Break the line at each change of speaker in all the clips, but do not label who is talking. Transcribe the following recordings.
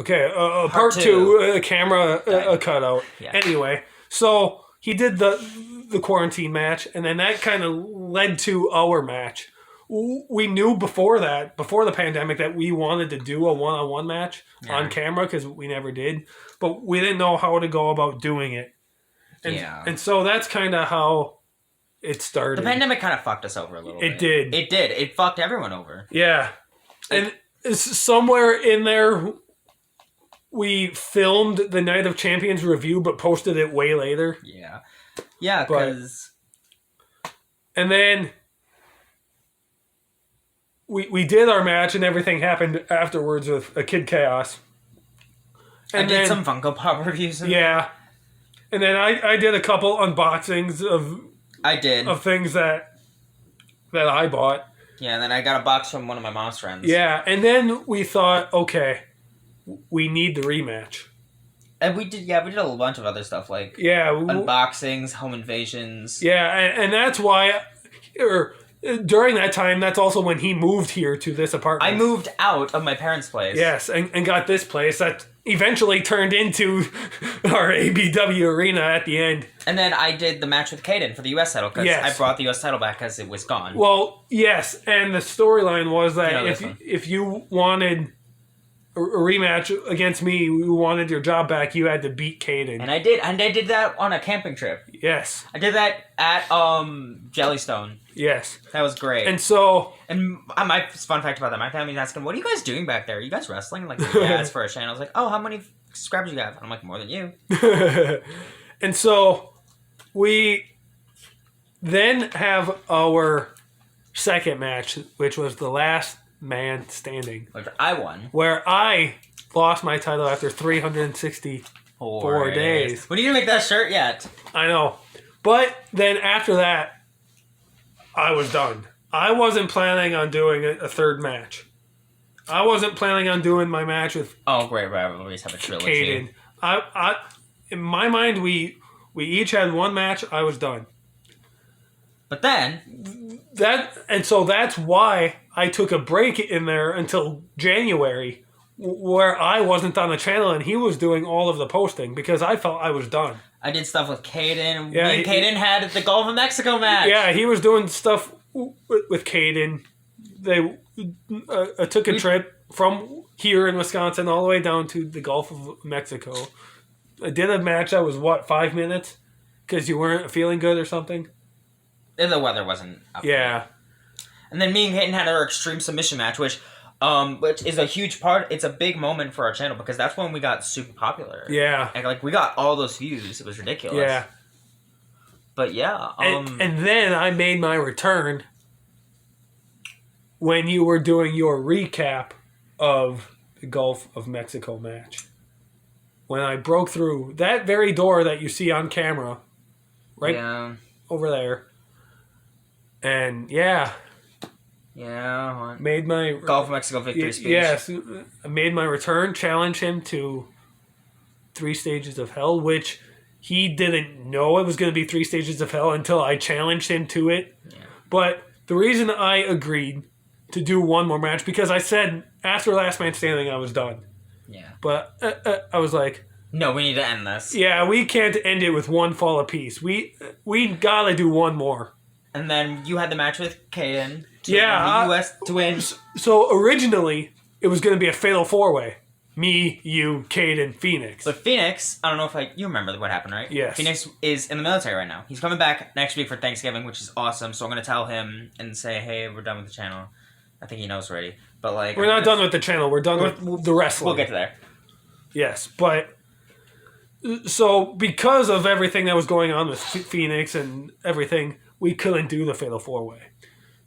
Okay, part two, camera cutout.
Yeah.
Anyway, so he did the quarantine match, and then that kind of led to our match. We knew before the pandemic, that we wanted to do a one-on-one match on camera because we never did, but we didn't know how to go about doing it. And so that's kind of how it started.
The pandemic kind of fucked us over a little bit.
It did.
It did. It fucked everyone over.
Yeah. And somewhere in there, we filmed the Night of Champions review, but posted it way later.
Yeah. Yeah, because...
And then we did our match, and everything happened afterwards with a Kid Chaos.
And I did some Funko Pop reviews.
Yeah. And then I did a couple unboxings of...
I did.
Of things that I bought.
Yeah, and then I got a box from one of my mom's friends.
Yeah, and then we thought, okay, we need the rematch.
And we did a bunch of other stuff, like unboxings, home invasions.
Yeah, and that's why, during that time, that's also when he moved here to this apartment.
I moved out of my parents' place.
Yes, and got this place that eventually turned into our ABW arena at the end.
And then I did the match with Caden for the U.S. title, because I brought the U.S. title back because it was gone.
Well, yes, and the storyline was that if you wanted a rematch against me, you wanted your job back, you had to beat Caden.
And I did. And I did that on a camping trip.
Yes.
I did that at Jellystone.
Yes.
That was great.
And so...
And my fun fact about that, my family's asking, what are you guys doing back there? Are you guys wrestling? Like, yeah, it's for a channel. I was like, oh, how many subscribers you have? And I'm like, more than you.
And so we then have our second match, which was the last man standing.
Which I won.
Where I lost my title after 364 days.
We didn't make that shirt yet.
I know. But then after that, I was done. I wasn't planning on doing a third match. I wasn't planning on doing my match with...
Oh, great rivalries have a trilogy.
Caden. In my mind, we each had one match. I was done.
But then...
So that's why I took a break in there until January, where I wasn't on the channel and he was doing all of the posting, because I felt I was done.
I did stuff with Caden.
Yeah,
Me and Caden had the Gulf of Mexico match.
Yeah, he was doing stuff with Caden. They took a trip from here in Wisconsin all the way down to the Gulf of Mexico. I did a match that was, 5 minutes? Because you weren't feeling good or something?
The weather wasn't up.
Yeah.
And then me and Caden had our Extreme Submission match, which is a huge part. It's a big moment for our channel, because that's when we got super popular.
Yeah.
And, we got all those views. It was ridiculous.
Yeah.
But, yeah.
And then I made my return when you were doing your recap of the Gulf of Mexico match. When I broke through that very door that you see on camera, right over there. And, yeah.
Yeah.
Made my...
Gulf of Mexico victory speech.
Yes. I made my return, challenged him to 3 stages of hell, which he didn't know it was going to be 3 stages of hell until I challenged him to it. Yeah. But the reason I agreed to do one more match, because I said after Last Man Standing I was done.
Yeah.
But I was like...
No, we need to end this.
Yeah, we can't end it with one fall apiece. We gotta do one more.
And then you had the match with Caden
to win the
US to win.
So originally, it was going to be a fatal 4-way. Me, you, Caden, Phoenix.
But Phoenix, I don't know if you remember what happened, right?
Yes.
Phoenix is in the military right now. He's coming back next week for Thanksgiving, which is awesome. So I'm going to tell him and say, hey, we're done with the channel. I think he knows already. But we're
not done with the channel. We're done with the wrestling.
We'll get to there.
Yes, but... So because of everything that was going on with Phoenix and everything, we couldn't do the fatal 4-way.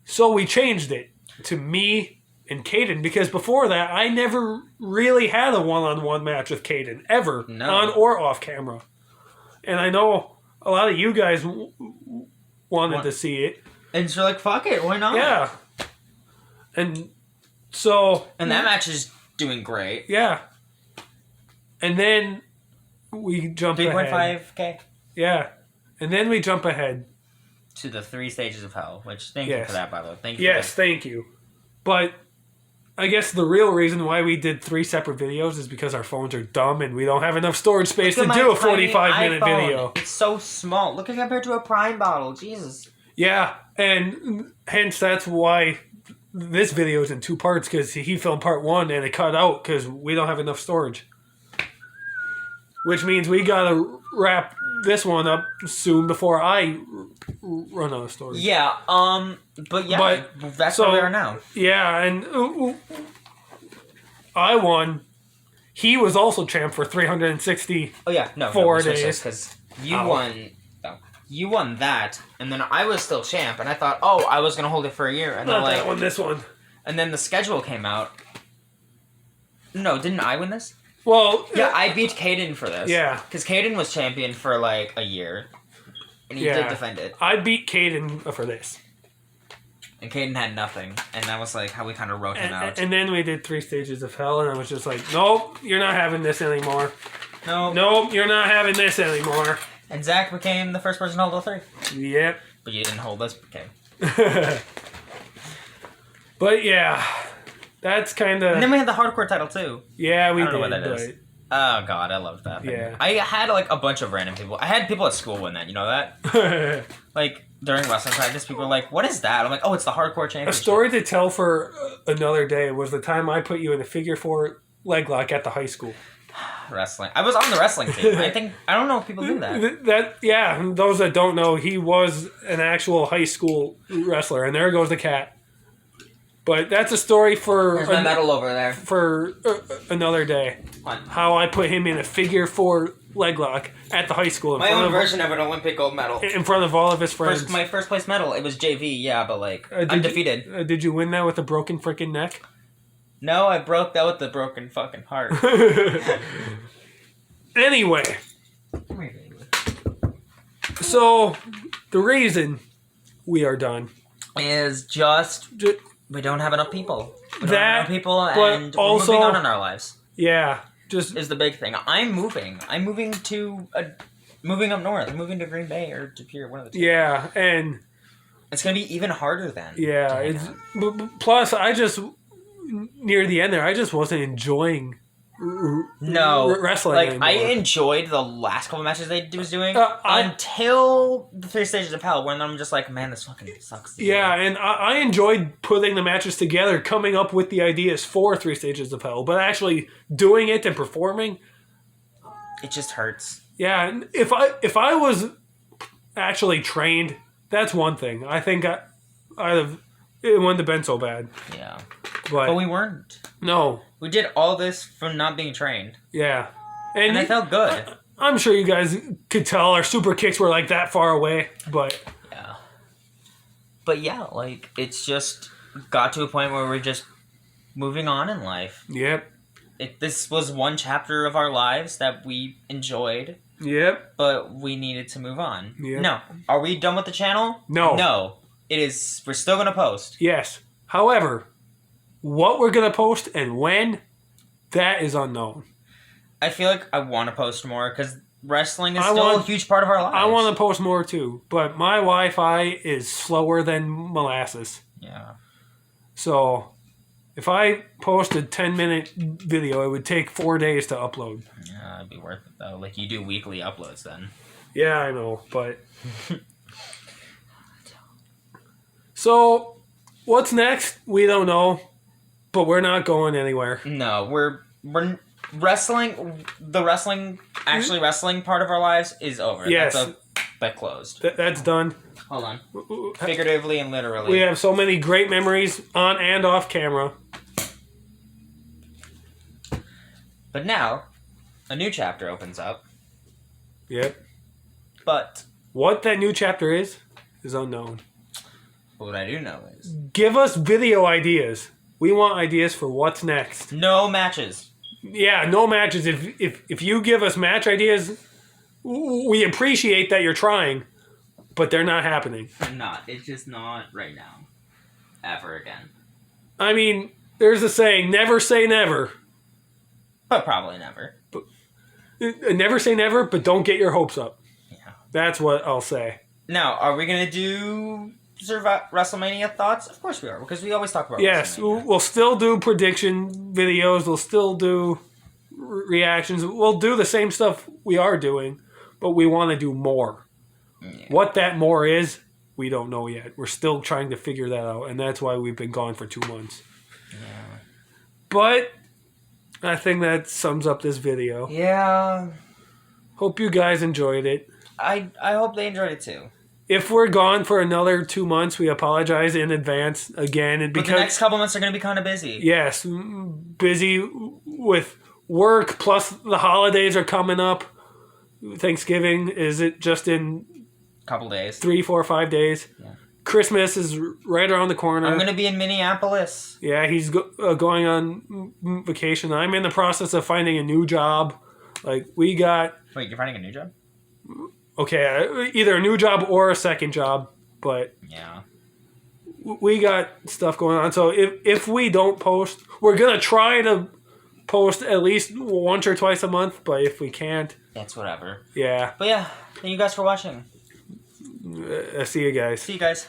So we changed it to me and Caden, because before that, I never really had a one-on-one match with Caden, ever, on or off camera. And I know a lot of you guys wanted to see it.
And you're like, fuck it, why not?
Yeah. And so...
And that match is doing great.
Yeah. And then we jump ahead.
3.5K?
Yeah. And then we jump ahead
to the 3 stages of hell, which thank you for that, by the way. Thank you.
Yes, thank you. But I guess the real reason why we did 3 separate videos is because our phones are dumb and we don't have enough storage space to
Look at
do
my
a 45-minute
iPhone.
video.
It's so small. Look at compared to a Prime bottle. Jesus.
Yeah, and hence that's why this video is in 2 parts, because he filmed part 1 and it cut out because we don't have enough storage. Which means we gotta wrap this one up soon before I run out of storage.
Yeah, but that's
so,
where we are now.
Yeah, and I won. He was also champ for 360.
Oh yeah, no,
4 days.
Because you won. Oh, you won that, and then I was still champ, and I thought, oh, I was gonna hold it for a year, and then
Not that one, this one.
And then the schedule came out. No, didn't I win this?
Well,
yeah, I beat Caden for this.
Yeah,
because Caden was champion for like a year, and he did defend it.
I beat Caden for this,
and Caden had nothing, and that was like how we kind of wrote him out.
And then we did 3 stages of hell, and I was just like, nope, you're not having this anymore. Nope, you're not having this anymore.
And Zach became the first person to hold all 3.
Yep.
But you didn't hold this, okay.
But yeah, that's kind of.
And then we had the hardcore title too.
Yeah, we did.
I don't know what that is. Oh god, I loved that thing.
Yeah.
I had like a bunch of random people. I had people at school win that. You know that? Like during wrestling practice, people were like, "What is that?" I'm like, "Oh, it's the hardcore championship."
A story to tell for another day was the time I put you in a figure 4 leg lock at the high school.
Wrestling. I was on the wrestling team. I don't know if people knew that.
Yeah, those that don't know, he was an actual high school wrestler, and there goes the cat. But that's a story for
There's my medal over there.
For another day.
What?
How I put him in a figure 4 leg lock at the high school.
My own version of an Olympic gold medal.
In front of all of his friends.
My first place medal. It was JV, yeah, but like undefeated.
Did you win that with a broken freaking neck?
No, I broke that with the broken fucking heart.
Anyway. So, the reason we are done
is just we don't have enough people. We don't have enough people, and
also,
we're moving on in our lives.
Yeah, just
is the big thing. I'm moving. I'm moving to moving up north. I'm moving to Green Bay or to Pier, one of the 2.
Yeah, and
it's gonna be even harder then.
Yeah, it's plus I just near the end there, I just wasn't enjoying. Wrestling.
Like
anymore.
I enjoyed the last couple matches they was doing until the 3 stages of hell, when I'm just like, man, this fucking sucks.
Yeah, and I enjoyed putting the matches together, coming up with the ideas for 3 stages of hell, but actually doing it and performing,
it just hurts.
Yeah, and if I was actually trained, that's one thing. I think it wouldn't have been so bad.
Yeah,
but
we weren't.
No.
We did all this from not being trained.
Yeah.
And I felt good.
I'm sure you guys could tell our super kicks were like that far away, but...
Yeah. But yeah, like, it's just got to a point where we're just moving on in life.
Yep.
This was one chapter of our lives that we enjoyed.
Yep.
But we needed to move on.
Yep.
No. Are we done with the channel?
No.
No. It is... We're still going to post.
Yes. However... what we're going to post and when, that is unknown.
I feel like I want to post more because wrestling is still a huge part of our lives.
I want to post more too, but my Wi-Fi is slower than molasses.
Yeah.
So, if I post a 10-minute video, it would take 4 days to upload.
Yeah, it'd be worth it though. Like, you do weekly uploads then.
Yeah, I know, but... So, what's next? We don't know. But we're not going anywhere.
No, we're wrestling. The wrestling part of our lives is over.
Yes,
that closed.
That's done.
Hold on. Figuratively and literally.
We have so many great memories on and off camera.
But now, a new chapter opens up.
Yep.
But
what that new chapter is unknown.
What I do know is,
give us video ideas. We want ideas for what's next.
No matches.
Yeah, no matches. If you give us match ideas, we appreciate that you're trying, but they're not happening.
They're not. It's just not right now. Ever again.
I mean, there's a saying, never say never.
But probably never.
Never say never, but don't get your hopes up.
Yeah.
That's what I'll say.
Now, are we going to do WrestleMania thoughts? Of course we are, because we always talk about
Yes,
WrestleMania.
we'll still do prediction videos. We'll still do reactions. We'll do the same stuff we are doing, but we want to do more.
Yeah.
What that more is, we don't know yet. We're still trying to figure that out, and that's why we've been gone for 2 months.
Yeah.
But I think that sums up this video.
Yeah.
Hope you guys enjoyed it.
I hope they enjoyed it too.
If we're gone for another 2 months, we apologize in advance again. And
But the next couple months are going to be kind of busy.
Yes, busy with work, plus the holidays are coming up. Thanksgiving is it just in
Couple days.
3, 4, 5 days.
Yeah.
Christmas is right around the corner.
I'm going to be in Minneapolis.
Yeah, he's going on vacation. I'm in the process of finding a new job. Like, we got...
Wait, you're finding a new job?
Okay, either a new job or a second job, but...
Yeah.
We got stuff going on. So if we don't post, we're going to try to post at least once or twice a month, but if we can't...
That's whatever.
Yeah.
But yeah, thank you guys for watching.
See you guys.
See you guys.